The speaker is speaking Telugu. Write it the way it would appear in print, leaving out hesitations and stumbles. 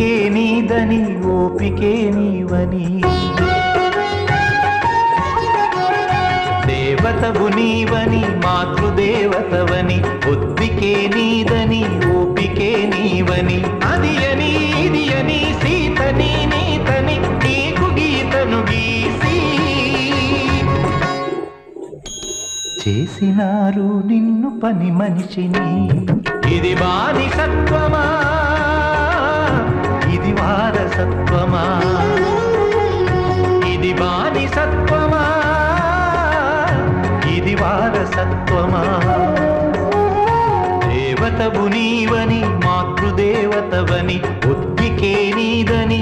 ఒద్దికే నీదని ఓపికే నీవని దేవతవు నీవని మాతృదేవతవని ఒద్దికే నీదని ఓపికే నీవని అది అని ఇది అని సీతని నీతని నీకు గీతను గీసి చేసినారు నిన్ను పని మనిషిని ఇది బానిసత్వమా ఇది వారసత్వమా ఇది బానిసత్వమా ఇది వారసత్వమా దేవతవు నీవని మాతృదేవతవని ఒద్దికే నీదని